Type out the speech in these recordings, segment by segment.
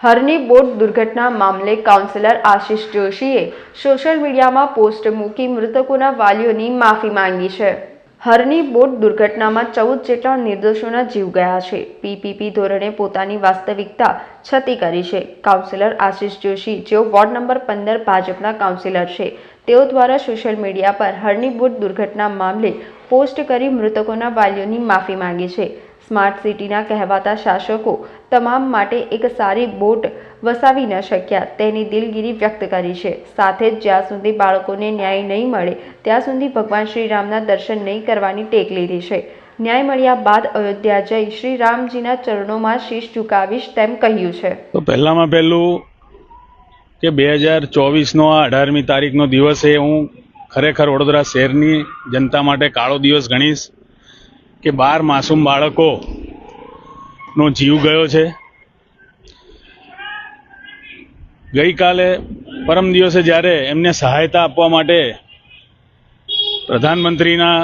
હરની boat દુર્ઘટના મામલે councillor Ashish જોશીએ સોશિયલ મીડિયામાં પોસ્ટ મૂકી મૃતકોના વાલીઓની માફી માંગી છે. હરની બોટ દુર્ઘટનામાં 14 જેટલા નિર્દોષોના જીવ ગયા છે. પીપીપી ધોરણે પોતાની વાસ્તવિકતા છતી કરી છે. કાઉન્સિલર આશિષ જોશી, જેઓ વોર્ડ નંબર 15 ભાજપના કાઉન્સિલર છે, તેઓ દ્વારા સોશિયલ મીડિયા પર હરની બોટ દુર્ઘટના મામલે પોસ્ટ કરી મૃતકોના વાલીઓની માફી માંગી છે. સ્માર્ટ સિટીના કહેવાતા શાસકો તમામ માટે એક સારી બોટ વસાવી ન શક્યા તેની દિલગીરી વ્યક્ત કરી છે. સાથે જ જ્યાં સુધી બાળકોને ન્યાય નહીં મળે ત્યાં સુધી ભગવાન શ્રીરામના દર્શન નહીં કરવાની ટેક લીધી છે. ન્યાય મળ્યા બાદ અયોધ્યા જઈ શ્રી રામજીના ચરણોમાં શીશ ઝુકાવીશ તેમ કહ્યું છે. તો પહેલામાં પહેલું કે 2024નો 18મી તારીખનો દિવસ એ હું ખરેખર વડોદરા શહેરની જનતા માટે કાળો દિવસ ગણીશ કે 12 માસૂમ બાળકોનો જીવ ગયો છે. ગઈકાલે પરમ દિવસે જ્યારે એમને સહાયતા આપવા માટે પ્રધાનમંત્રીના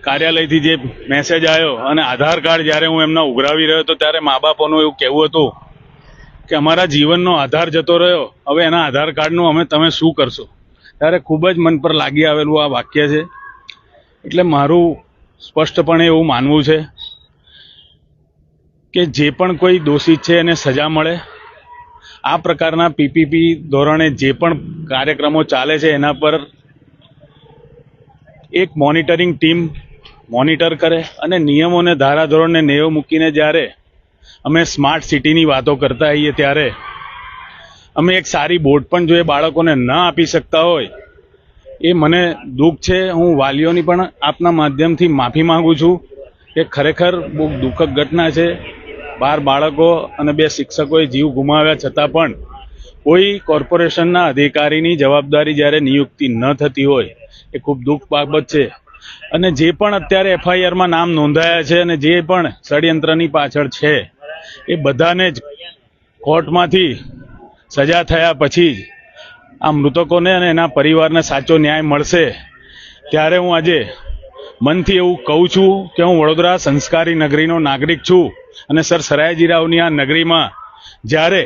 કાર્યાલયથી જે મેસેજ આવ્યો અને આધાર કાર્ડ જ્યારે હું એમના ઉઘરાવી રહ્યો હતો ત્યારે મા બાપોનું એવું કહેવું હતું કે અમારા જીવનનો આધાર જતો રહ્યો, હવે એના આધાર કાર્ડનું તમે શું કરશો. ત્યારે ખૂબ જ મન પર લાગી આવેલું આ વાક્ય છે. એટલે મારું સ્પષ્ટપણે એવું માનવું છે કે જે પણ કોઈ દોષિત છે એને સજા મળે. આ પ્રકારના પીપીપી ધોરણે જે પણ કાર્યક્રમો ચાલે છે એના પર એક મોનિટરિંગ ટીમ મોનિટર કરે અને નિયમોને ધારાધોરણને નેવ મૂકીને જ્યારે અમે સ્માર્ટ સિટીની વાતો કરતા હોઈએ ત્યારે અમે એક સારી બોટ પણ જો એ બાળકોને ન આપી શકતા હોય એ મને દુઃખ છે. હું વાલીઓની પણ આપના માધ્યમથી માફી માંગુ છું કે ખરેખર બહુ દુઃખદ ઘટના છે. 12 બાળકો અને 2 શિક્ષકોએ જીવ ગુમાવ્યા છતાં પણ કોઈ કોર્પોરેશનના અધિકારીની જવાબદારી જ્યારે નિયુક્તિ ન થતી હોય એ ખૂબ દુઃખ બાબત છે. અને જે પણ અત્યારે એફઆઈઆરમાં નામ નોંધાયા છે અને જે પણ ષડયંત્રની પાછળ છે એ બધાને જ કોર્ટમાંથી સજા થયા પછી જ આ મૃતકોને અને એના પરિવારને સાચો ન્યાય મળશે. ત્યારે હું આજે મનથી એવું કહું છું કે હું વડોદરા સંસ્કારી નગરીનો નાગરિક છું અને સર સયાજીરાવની આ નગરીમાં જ્યારે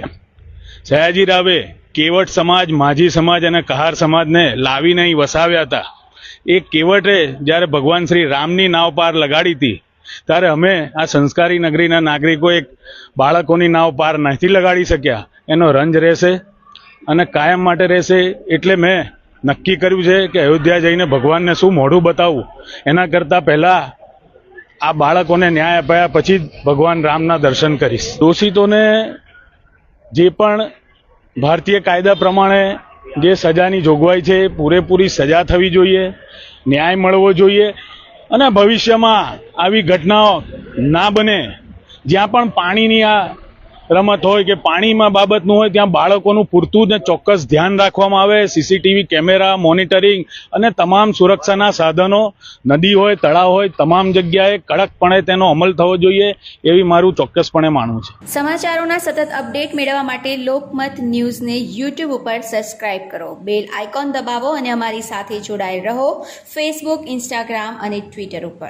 સયાજીરાવે કેવટ સમાજ, માઝી સમાજ અને કહાર સમાજને લાવીને અહીં વસાવ્યા હતા, એ કેવટે જ્યારે ભગવાન શ્રી રામની નાવ પાર લગાડી હતી ત્યારે અમે આ સંસ્કારી નગરીના નાગરિકો એક બાળકોની નાવ પાર નથી લગાડી શક્યા. એનો રંજ રહેશે અને કાયમ માટે રહેશે. એટલે મેં નક્કી કર્યું છે કે અયોધ્યા જઈને ભગવાનને શું મોઢું બતાવવું, એના કરતાં પહેલાં આ બાળકોને ન્યાય અપાયા પછી જ ભગવાન રામના દર્શન કરીશ. દોષિતોને જે પણ ભારતીય કાયદા પ્રમાણે જે સજાની જોગવાઈ છે એ પૂરેપૂરી સજા થવી જોઈએ, ન્યાય મળવો જોઈએ અને ભવિષ્યમાં આવી ઘટનાઓ ના બને. જ્યાં પણ પાણીની આ રમત હોય કે પાણીમાં બાબતનું હોય ત્યાં બાળકોનું પૂરતું ને ચોક્કસ ધ્યાન રાખવામાં આવે. સીસીટીવી કેમેરા, મોનિટરિંગ અને તમામ સુરક્ષાના સાધનો નદી હોય, તળાવ હોય, તમામ જગ્યાએ કડકપણે તેનો અમલ થવો જોઈએ એવી મારું ચોક્કસપણે માનવું છે. સમાચારોના સતત અપડેટ મેળવવા માટે લોકમત ન્યૂઝને યુટ્યુબ ઉપર સબસ્ક્રાઇબ કરો, બેલ આઇકોન દબાવો અને અમારી સાથે જોડાયેલ રહો ફેસબુક, ઇન્સ્ટાગ્રામ અને ટ્વિટર ઉપર.